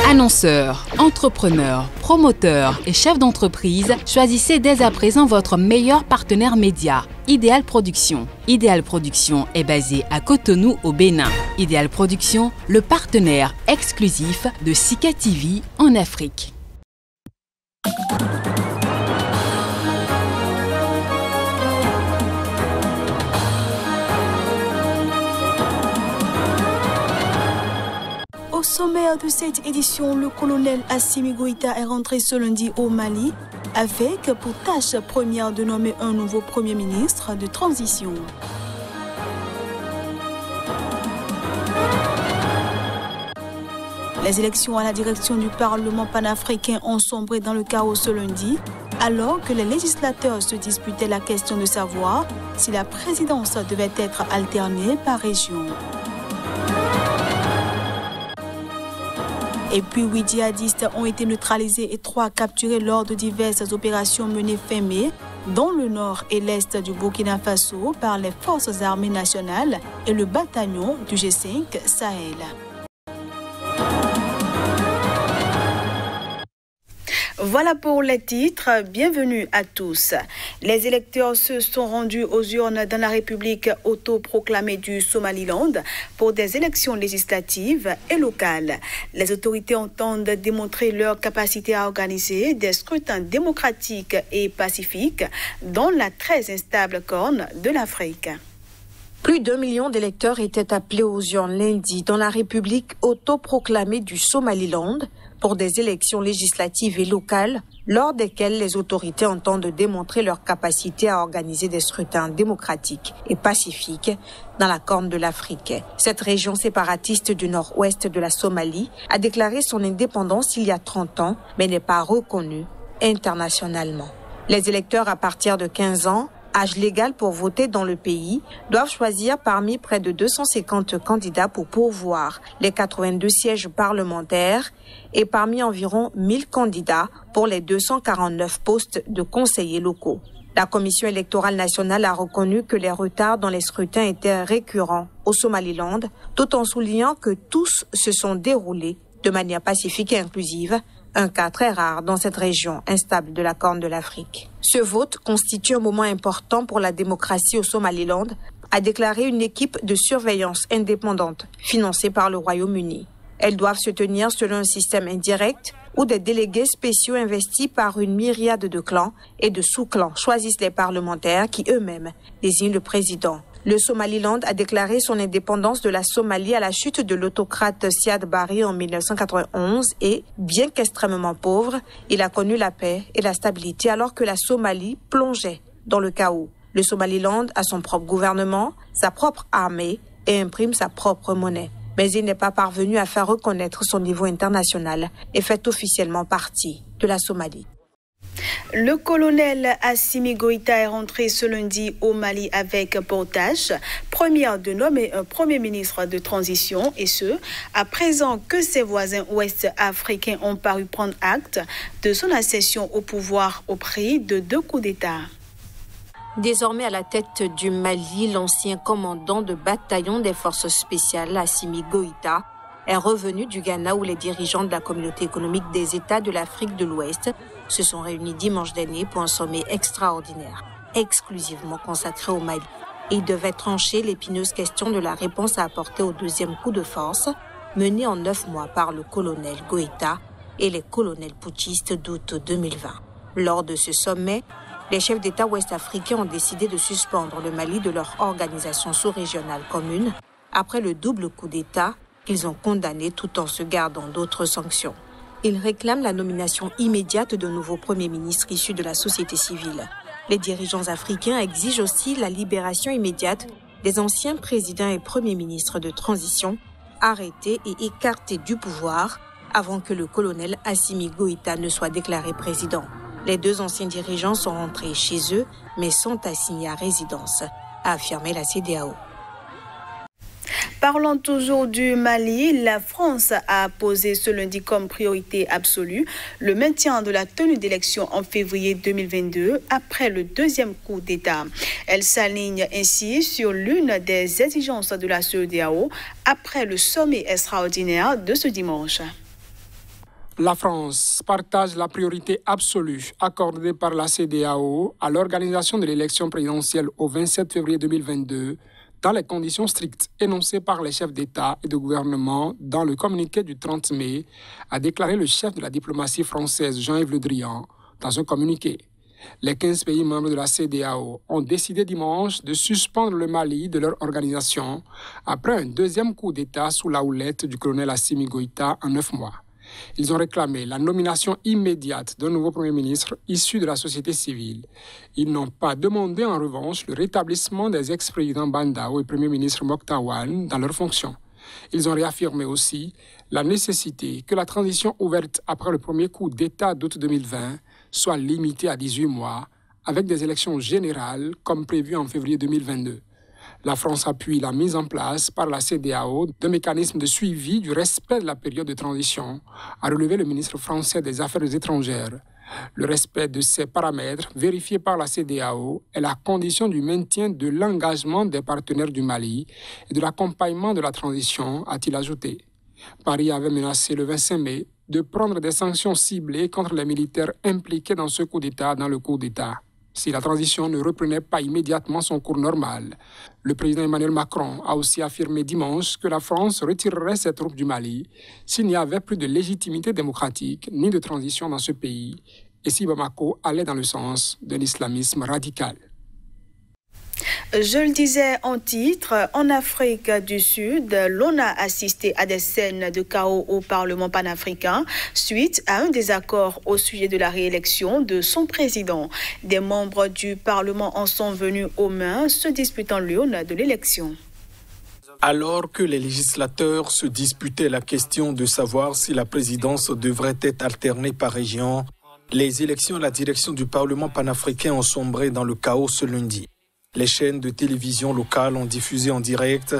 Annonceurs, entrepreneurs, promoteurs et chefs d'entreprise, choisissez dès à présent votre meilleur partenaire média, Idéal Production. Idéal Production est basé à Cotonou au Bénin. Idéal Production, le partenaire exclusif de Sika TV en Afrique. Au sommaire de cette édition, le colonel Assimi Goïta est rentré ce lundi au Mali avec pour tâche première de nommer un nouveau Premier ministre de transition. Les élections à la direction du Parlement panafricain ont sombré dans le chaos ce lundi, alors que les législateurs se disputaient la question de savoir si la présidence devait être alternée par région. Et puis 8 djihadistes ont été neutralisés et 3 capturés lors de diverses opérations menées fin mai dans le nord et l'est du Burkina Faso par les forces armées nationales et le bataillon du G5 Sahel. Voilà pour les titres. Bienvenue à tous. Les électeurs se sont rendus aux urnes dans la République autoproclamée du Somaliland pour des élections législatives et locales. Les autorités entendent démontrer leur capacité à organiser des scrutins démocratiques et pacifiques dans la très instable corne de l'Afrique. Plus d'1 million d'électeurs étaient appelés aux urnes lundi dans la République autoproclamée du Somaliland pour des élections législatives et locales, lors desquelles les autorités entendent démontrer leur capacité à organiser des scrutins démocratiques et pacifiques dans la Corne de l'Afrique. Cette région séparatiste du nord-ouest de la Somalie a déclaré son indépendance il y a 30 ans, mais n'est pas reconnue internationalement. Les électeurs à partir de 15 ans, âge légal pour voter dans le pays, doivent choisir parmi près de 250 candidats pour pourvoir les 82 sièges parlementaires et parmi environ 1000 candidats pour les 249 postes de conseillers locaux. La Commission électorale nationale a reconnu que les retards dans les scrutins étaient récurrents au Somaliland, tout en soulignant que tous se sont déroulés de manière pacifique et inclusive, un cas très rare dans cette région instable de la Corne de l'Afrique. Ce vote constitue un moment important pour la démocratie au Somaliland, a déclaré une équipe de surveillance indépendante financée par le Royaume-Uni. Elles doivent se tenir selon un système indirect où des délégués spéciaux investis par une myriade de clans et de sous-clans choisissent les parlementaires qui eux-mêmes désignent le président. Le Somaliland a déclaré son indépendance de la Somalie à la chute de l'autocrate Siad Barre en 1991 et, bien qu'extrêmement pauvre, il a connu la paix et la stabilité alors que la Somalie plongeait dans le chaos. Le Somaliland a son propre gouvernement, sa propre armée et imprime sa propre monnaie. Mais il n'est pas parvenu à faire reconnaître son niveau international et fait officiellement partie de la Somalie. Le colonel Assimi Goïta est rentré ce lundi au Mali avec pour tâche première de nommer un Premier ministre de transition et ce, à présent que ses voisins ouest-africains ont paru prendre acte de son accession au pouvoir au prix de 2 coups d'État. Désormais à la tête du Mali, l'ancien commandant de bataillon des forces spéciales, Assimi Goïta, est revenu du Ghana où les dirigeants de la communauté économique des États de l'Afrique de l'Ouest se sont réunis dimanche dernier pour un sommet extraordinaire, exclusivement consacré au Mali. Et il devait trancher l'épineuse question de la réponse à apporter au deuxième coup de force, mené en 9 mois par le colonel Goïta et les colonels putschistes d'août 2020. Lors de ce sommet, les chefs d'État ouest-africains ont décidé de suspendre le Mali de leur organisation sous-régionale commune après le double coup d'État qu'ils ont condamné tout en se gardant d'autres sanctions. Ils réclament la nomination immédiate d'un nouveau Premier ministre issu de la société civile. Les dirigeants africains exigent aussi la libération immédiate des anciens présidents et premiers ministres de transition arrêtés et écartés du pouvoir avant que le colonel Assimi Goïta ne soit déclaré président. Les 2 anciens dirigeants sont rentrés chez eux mais sont assignés à résidence, a affirmé la CEDEAO. Parlons toujours du Mali, la France a posé ce lundi comme priorité absolue le maintien de la tenue d'élections en février 2022 après le 2e coup d'État. Elle s'aligne ainsi sur l'une des exigences de la CEDEAO après le sommet extraordinaire de ce dimanche. La France partage la priorité absolue accordée par la CEDEAO à l'organisation de l'élection présidentielle au 27 février 2022 dans les conditions strictes énoncées par les chefs d'État et de gouvernement dans le communiqué du 30 mai, a déclaré le chef de la diplomatie française Jean-Yves Le Drian dans un communiqué. Les 15 pays membres de la CEDEAO ont décidé dimanche de suspendre le Mali de leur organisation après un deuxième coup d'État sous la houlette du colonel Assimi Goïta en 9 mois. Ils ont réclamé la nomination immédiate d'un nouveau Premier ministre issu de la société civile. Ils n'ont pas demandé en revanche le rétablissement des ex-présidents Bandao et Premier ministre Moktawan dans leurs fonctions. Ils ont réaffirmé aussi la nécessité que la transition ouverte après le premier coup d'État d'août 2020 soit limitée à 18 mois, avec des élections générales comme prévu en février 2022. La France appuie la mise en place par la CEDEAO d'un mécanisme de suivi du respect de la période de transition, a relevé le ministre français des Affaires étrangères. Le respect de ces paramètres, vérifiés par la CEDEAO, est la condition du maintien de l'engagement des partenaires du Mali et de l'accompagnement de la transition, a-t-il ajouté. Paris avait menacé le 25 mai de prendre des sanctions ciblées contre les militaires impliqués dans ce coup d'État dans le coup d'État, si la transition ne reprenait pas immédiatement son cours normal. Le président Emmanuel Macron a aussi affirmé dimanche que la France retirerait ses troupes du Mali s'il n'y avait plus de légitimité démocratique ni de transition dans ce pays et si Bamako allait dans le sens de l'islamisme radical. Je le disais en titre, en Afrique du Sud, l'on a assisté à des scènes de chaos au Parlement panafricain suite à un désaccord au sujet de la réélection de son président. Des membres du Parlement en sont venus aux mains, se disputant l'urne de l'élection. Alors que les législateurs se disputaient la question de savoir si la présidence devrait être alternée par région, les élections à la direction du Parlement panafricain ont sombré dans le chaos ce lundi. Les chaînes de télévision locales ont diffusé en direct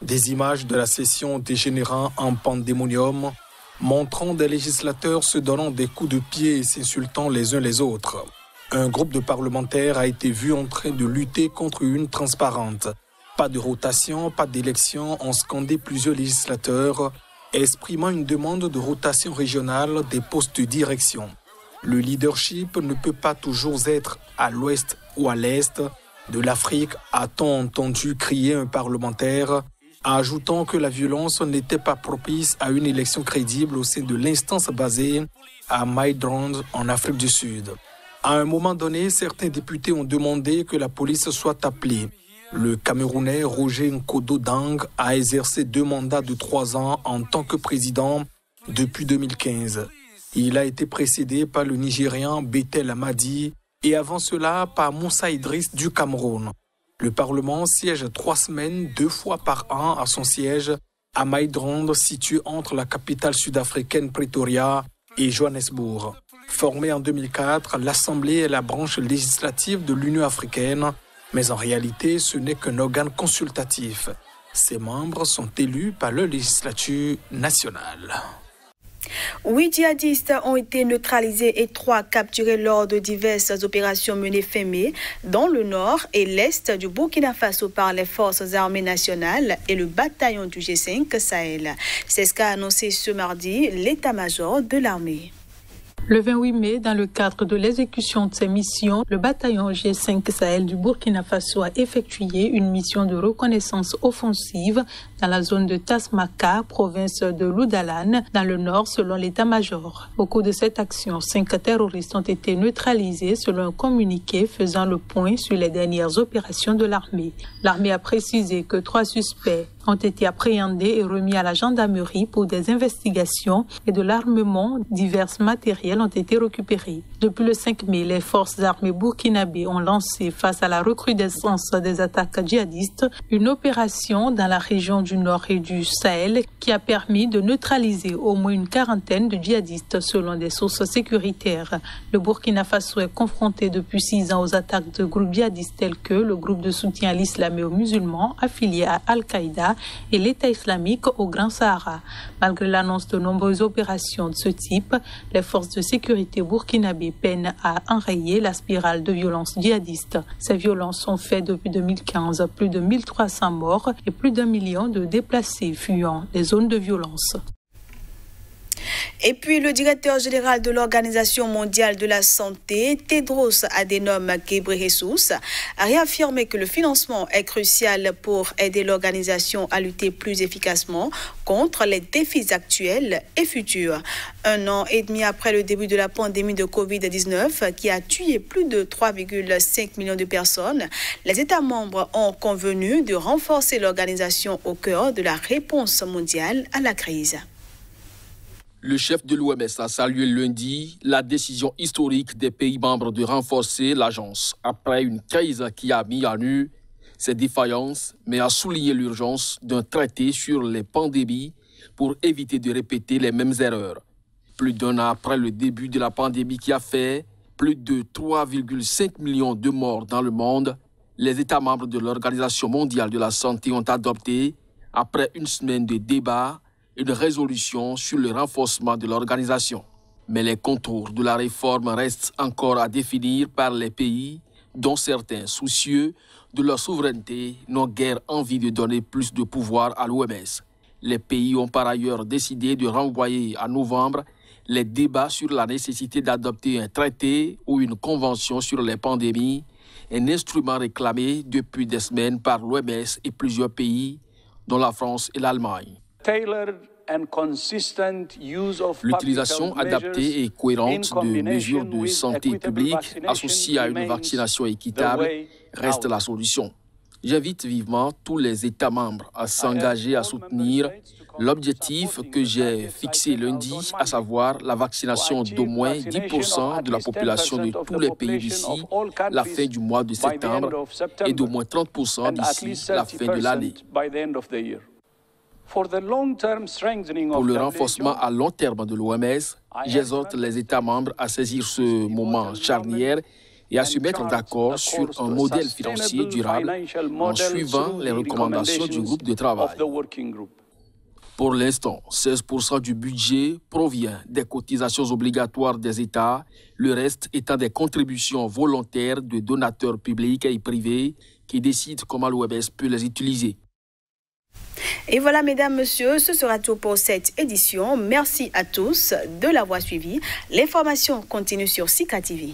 des images de la session dégénérant en pandémonium, montrant des législateurs se donnant des coups de pied et s'insultant les uns les autres. Un groupe de parlementaires a été vu en train de lutter contre une transparente. Pas de rotation, pas d'élection, ont scandé plusieurs législateurs, exprimant une demande de rotation régionale des postes de direction. Le leadership ne peut pas toujours être à l'ouest ou à l'est de l'Afrique, a-t-on entendu crier un parlementaire, ajoutant que la violence n'était pas propice à une élection crédible au sein de l'instance basée à Midrand en Afrique du Sud. À un moment donné, certains députés ont demandé que la police soit appelée. Le Camerounais Roger Nkodo Dang a exercé 2 mandats de 3 ans en tant que président depuis 2015. Il a été précédé par le Nigérian Bethel Amadi et avant cela par Moussa Idriss du Cameroun. Le Parlement siège 3 semaines, 2 fois par an à son siège à Midrand, situé entre la capitale sud-africaine Pretoria et Johannesburg. Formée en 2004, l'Assemblée est la branche législative de l'Union africaine, mais en réalité, ce n'est qu'un organe consultatif. Ses membres sont élus par le législature nationale. 8 djihadistes ont été neutralisés et 3 capturés lors de diverses opérations menées fin mai dans le nord et l'est du Burkina Faso par les forces armées nationales et le bataillon du G5 Sahel. C'est ce qu'a annoncé ce mardi l'état-major de l'armée. Le 28 mai, dans le cadre de l'exécution de ces missions, le bataillon G5 Sahel du Burkina Faso a effectué une mission de reconnaissance offensive dans la zone de Tasmaka, province de Loudalan, dans le nord selon l'état-major. Au cours de cette action, 5 terroristes ont été neutralisés selon un communiqué faisant le point sur les dernières opérations de l'armée. L'armée a précisé que 3 suspects ont été appréhendés et remis à la gendarmerie pour des investigations et de l'armement. Divers matériels ont été récupérés. Depuis le 5 mai, les forces armées burkinabées ont lancé, face à la recrudescence des attaques djihadistes, une opération dans la région du Nord et du Sahel qui a permis de neutraliser au moins une 40aine de djihadistes selon des sources sécuritaires. Le Burkina Faso est confronté depuis 6 ans aux attaques de groupes djihadistes tels que le groupe de soutien à l'islam et aux musulmans affilié à Al-Qaïda et l'État islamique au Grand Sahara. Malgré l'annonce de nombreuses opérations de ce type, les forces de sécurité burkinabées peinent à enrayer la spirale de violence djihadiste. Ces violences ont fait depuis 2015 plus de 1300 morts et plus d'1 million de déplacés fuyant les zones de violence. Et puis le directeur général de l'Organisation mondiale de la santé, Tedros Adhanom Ghebreyesus, a réaffirmé que le financement est crucial pour aider l'organisation à lutter plus efficacement contre les défis actuels et futurs. 1 an et demi après le début de la pandémie de Covid-19 qui a tué plus de 3,5 millions de personnes, les États membres ont convenu de renforcer l'organisation au cœur de la réponse mondiale à la crise. Le chef de l'OMS a salué lundi la décision historique des pays membres de renforcer l'agence après une crise qui a mis à nu ses défaillances, mais a souligné l'urgence d'un traité sur les pandémies pour éviter de répéter les mêmes erreurs. Plus d'1 an après le début de la pandémie qui a fait plus de 3,5 millions de morts dans le monde, les États membres de l'Organisation mondiale de la santé ont adopté, après une semaine de débats, une résolution sur le renforcement de l'organisation. Mais les contours de la réforme restent encore à définir par les pays, dont certains, soucieux de leur souveraineté, n'ont guère envie de donner plus de pouvoir à l'OMS. Les pays ont par ailleurs décidé de renvoyer à novembre les débats sur la nécessité d'adopter un traité ou une convention sur les pandémies, un instrument réclamé depuis des semaines par l'OMS et plusieurs pays, dont la France et l'Allemagne. L'utilisation adaptée et cohérente de mesures de santé publique associées à une vaccination équitable reste la solution. J'invite vivement tous les États membres à s'engager à soutenir l'objectif que j'ai fixé lundi, à savoir la vaccination d'au moins 10% de la population de tous les pays d'ici la fin du mois de septembre et d'au moins 30% d'ici la fin de l'année. Pour le renforcement à long terme de l'OMS, j'exhorte les États membres à saisir ce moment charnière et à se mettre d'accord sur un modèle financier durable en suivant les recommandations du groupe de travail. Pour l'instant, 16% du budget provient des cotisations obligatoires des États, le reste étant des contributions volontaires de donateurs publics et privés qui décident comment l'OMS peut les utiliser. Et voilà, mesdames, messieurs, ce sera tout pour cette édition. Merci à tous de l'avoir suivi. L'information continue sur Sika TV.